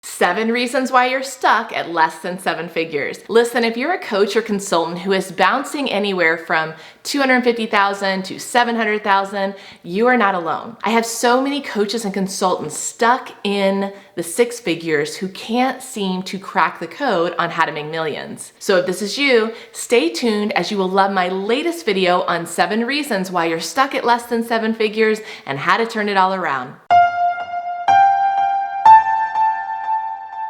7 reasons why you're stuck at less than 7 figures. Listen, if you're a coach or consultant who is bouncing anywhere from 250,000 to 700,000, you are not alone. I have so many coaches and consultants stuck in the 6 figures who can't seem to crack the code on how to make millions. So if this is you, stay tuned as you will love my latest video on 7 reasons why you're stuck at less than 7 figures and how to turn it all around.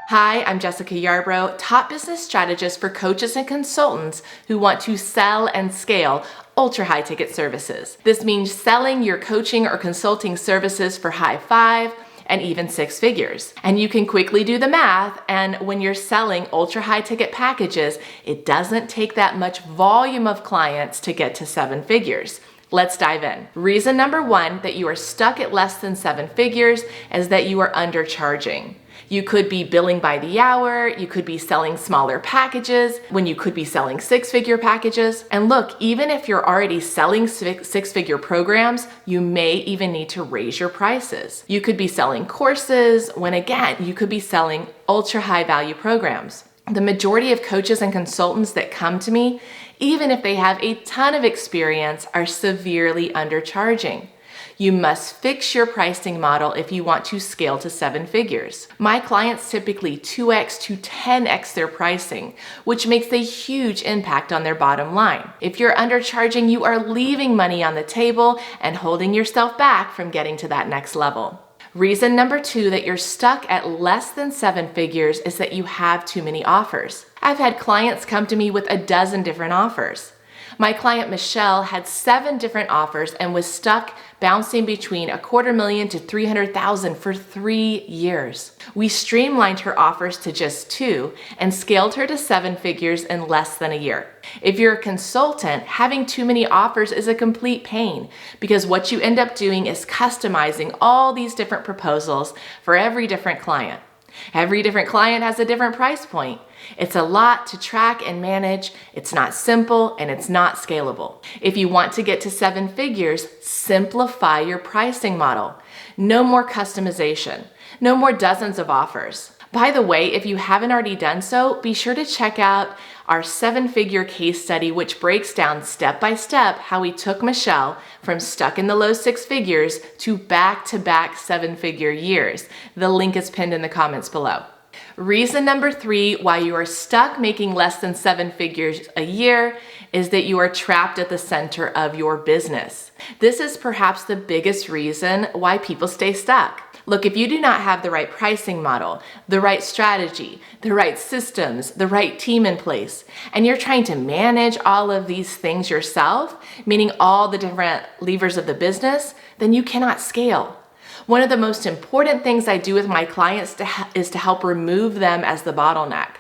Hi, I'm Jessica Yarbrough, top business strategist for coaches and consultants who want to sell and scale ultra high ticket services. This means selling your coaching or consulting services for high 5 and even 6 figures. And you can quickly do the math, and when you're selling ultra high ticket packages, it doesn't take that much volume of clients to get to 7 figures. Let's dive in. Reason number 1 that you are stuck at less than 7 figures is that you are undercharging. You could be billing by the hour, you could be selling smaller packages when you could be selling 6-figure packages. And look, even if you're already selling 6-figure programs, you may even need to raise your prices. You could be selling courses when again, you could be selling ultra high value programs. The majority of coaches and consultants that come to me, even if they have a ton of experience, are severely undercharging. You must fix your pricing model if you want to scale to 7 figures. My clients typically 2x to 10x their pricing, which makes a huge impact on their bottom line. If you're undercharging, you are leaving money on the table and holding yourself back from getting to that next level. Reason number 2 that you're stuck at less than 7 figures is that you have too many offers. I've had clients come to me with a dozen different offers. My client Michelle had 7 different offers and was stuck bouncing between $250,000 to $300,000 for 3 years. We streamlined her offers to just 2 and scaled her to 7 figures in less than a year. If you're a consultant, having too many offers is a complete pain because what you end up doing is customizing all these different proposals for every different client. Every different client has a different price point. It's a lot to track and manage. It's not simple and it's not scalable. If you want to get to 7 figures, simplify your pricing model. No more customization. No more dozens of offers. By the way, if you haven't already done so, be sure to check out our 7-figure case study, which breaks down step by step how we took Michelle from stuck in the low 6 figures to back-to-back 7-figure years. The link is pinned in the comments below. Reason number 3 why you are stuck making less than 7 figures a year is that you are trapped at the center of your business. This is perhaps the biggest reason why people stay stuck. Look, if you do not have the right pricing model, the right strategy, the right systems, the right team in place, and you're trying to manage all of these things yourself, meaning all the different levers of the business, then you cannot scale. One of the most important things I do with my clients is to help remove them as the bottleneck.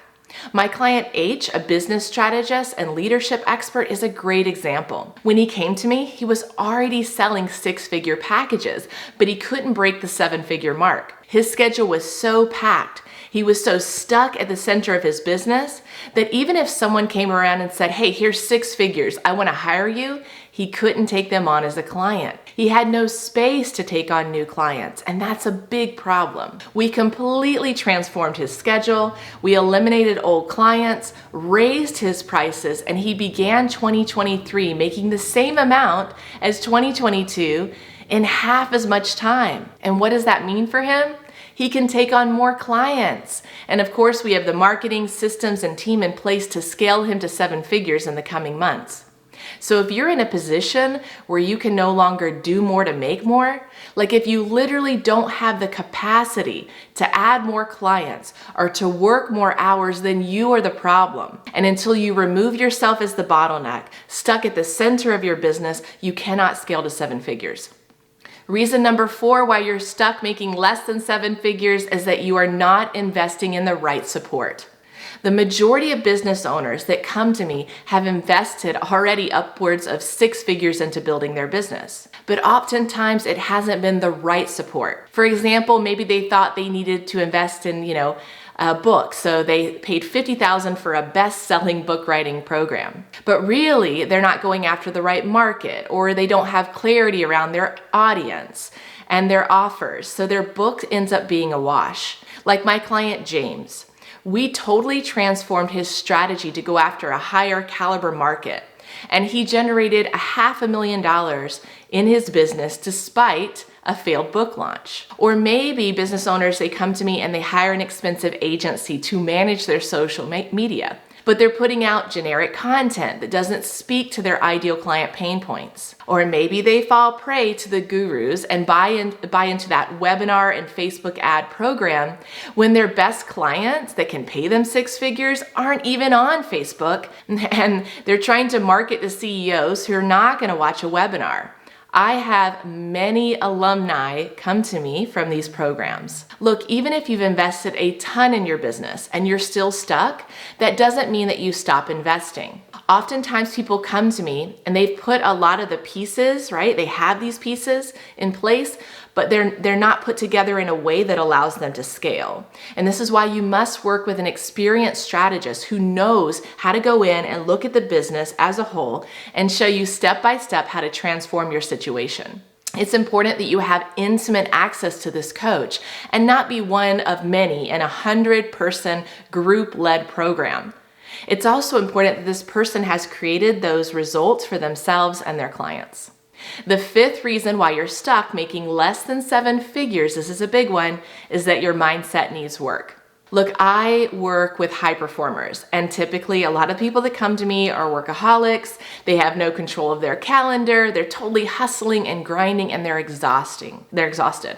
My client H, a business strategist and leadership expert, is a great example. When he came to me, he was already selling 6-figure packages, but he couldn't break the 7-figure mark. His schedule was so packed. He was so stuck at the center of his business that even if someone came around and said, hey, here's 6 figures, I want to hire you, he couldn't take them on as a client. He had no space to take on new clients, and that's a big problem. We completely transformed his schedule, we eliminated old clients, raised his prices, and he began 2023 making the same amount as 2022 in half as much time. And what does that mean for him? He can take on more clients. And of course, we have the marketing systems and team in place to scale him to 7 figures in the coming months. So if you're in a position where you can no longer do more to make more, like if you literally don't have the capacity to add more clients or to work more hours, then you are the problem. And until you remove yourself as the bottleneck, stuck at the center of your business, you cannot scale to 7 figures. Reason number 4 why you're stuck making less than 7 figures is that you are not investing in the right support. The majority of business owners that come to me have invested already upwards of 6 figures into building their business. But oftentimes it hasn't been the right support. For example, maybe they thought they needed to invest in, a book, so they paid $50,000 for a best-selling book writing program. But really, they're not going after the right market, or they don't have clarity around their audience and their offers, so their book ends up being a wash. Like my client, James. We totally transformed his strategy to go after a higher caliber market. And he generated $500,000 in his business despite a failed book launch. Or maybe business owners, they come to me and they hire an expensive agency to manage their social media, but they're putting out generic content that doesn't speak to their ideal client pain points. Or maybe they fall prey to the gurus and buy into that webinar and Facebook ad program when their best clients that can pay them 6 figures aren't even on Facebook, and they're trying to market to CEOs who are not going to watch a webinar. I have many alumni come to me from these programs. Look, even if you've invested a ton in your business and you're still stuck, that doesn't mean that you stop investing. Oftentimes people come to me and they've put a lot of the pieces, right? They have these pieces in place, but they're not put together in a way that allows them to scale. And this is why you must work with an experienced strategist who knows how to go in and look at the business as a whole and show you step by step how to transform your situation. It's important that you have intimate access to this coach and not be one of many in a 100-person group-led program. It's also important that this person has created those results for themselves and their clients. The 5th reason why you're stuck making less than 7 figures, this is a big one, is that your mindset needs work. Look, I work with high performers, and typically a lot of people that come to me are workaholics. They have no control of their calendar. They're totally hustling and grinding, and they're exhausted.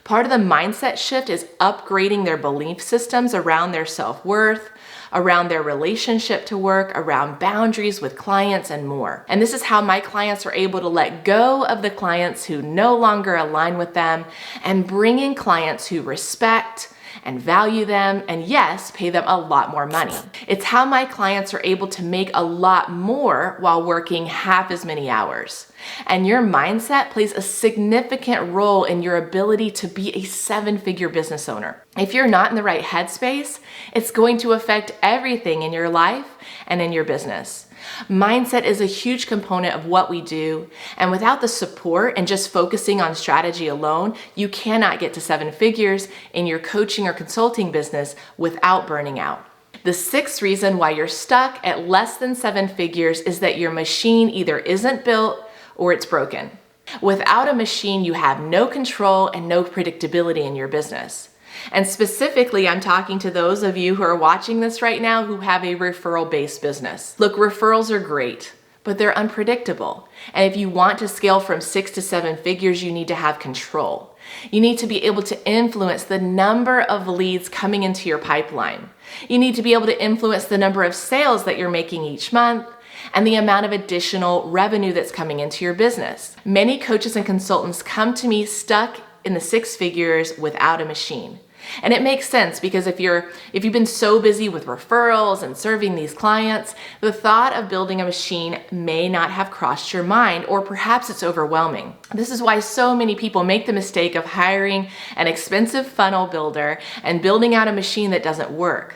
Part of the mindset shift is upgrading their belief systems around their self-worth, around their relationship to work, around boundaries with clients, and more. And this is how my clients are able to let go of the clients who no longer align with them and bring in clients who respect and value them, and yes, pay them a lot more money. It's how my clients are able to make a lot more while working half as many hours. And your mindset plays a significant role in your ability to be a 7-figure business owner. If you're not in the right headspace, it's going to affect everything in your life and in your business. Mindset is a huge component of what we do, and without the support and just focusing on strategy alone, you cannot get to 7 figures in your coaching or consulting business without burning out. The 6th reason why you're stuck at less than 7 figures is that your machine either isn't built or it's broken. Without a machine, you have no control and no predictability in your business. And specifically, I'm talking to those of you who are watching this right now who have a referral-based business. Look, referrals are great, but they're unpredictable. And if you want to scale from 6 to 7 figures, you need to have control. You need to be able to influence the number of leads coming into your pipeline. You need to be able to influence the number of sales that you're making each month and the amount of additional revenue that's coming into your business. Many coaches and consultants come to me stuck in the 6 figures without a machine. And it makes sense because if you've been so busy with referrals and serving these clients, the thought of building a machine may not have crossed your mind, or perhaps it's overwhelming. This is why so many people make the mistake of hiring an expensive funnel builder and building out a machine that doesn't work.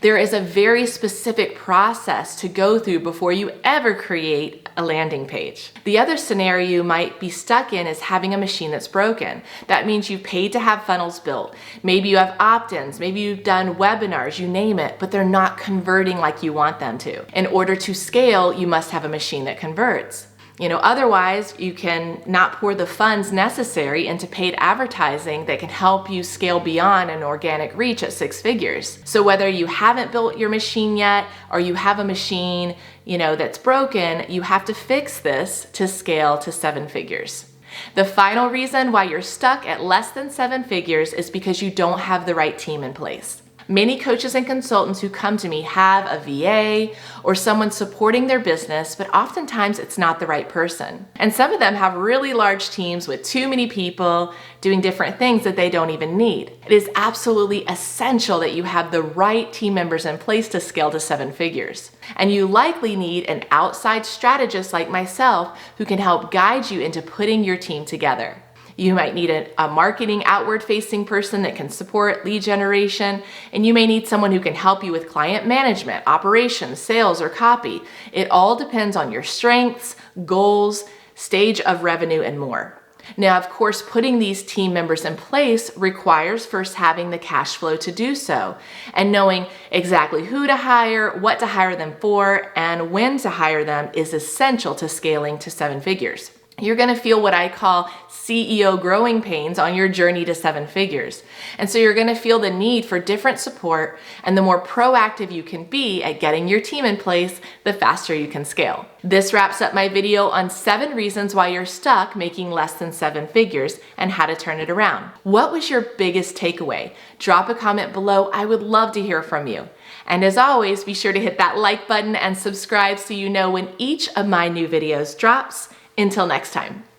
There is a very specific process to go through before you ever create a landing page. The other scenario you might be stuck in is having a machine that's broken. That means you've paid to have funnels built. Maybe you have opt-ins, maybe you've done webinars, you name it, but they're not converting like you want them to. In order to scale, you must have a machine that converts. Otherwise you can not pour the funds necessary into paid advertising that can help you scale beyond an organic reach at 6 figures. So whether you haven't built your machine yet or you have a machine, that's broken, you have to fix this to scale to 7 figures. The final reason why you're stuck at less than 7 figures is because you don't have the right team in place. Many coaches and consultants who come to me have a VA or someone supporting their business, but oftentimes it's not the right person. And some of them have really large teams with too many people doing different things that they don't even need. It is absolutely essential that you have the right team members in place to scale to 7 figures. And you likely need an outside strategist like myself who can help guide you into putting your team together. You might need a marketing outward-facing person that can support lead generation, and you may need someone who can help you with client management, operations, sales, or copy. It all depends on your strengths, goals, stage of revenue, and more. Now, of course, putting these team members in place requires first having the cash flow to do so, and knowing exactly who to hire, what to hire them for, and when to hire them is essential to scaling to 7 figures. You're gonna feel what I call CEO growing pains on your journey to 7 figures. And so you're gonna feel the need for different support, and the more proactive you can be at getting your team in place, the faster you can scale. This wraps up my video on 7 reasons why you're stuck making less than 7 figures and how to turn it around. What was your biggest takeaway? Drop a comment below. I would love to hear from you. And as always, be sure to hit that like button and subscribe so you know when each of my new videos drops. Until next time.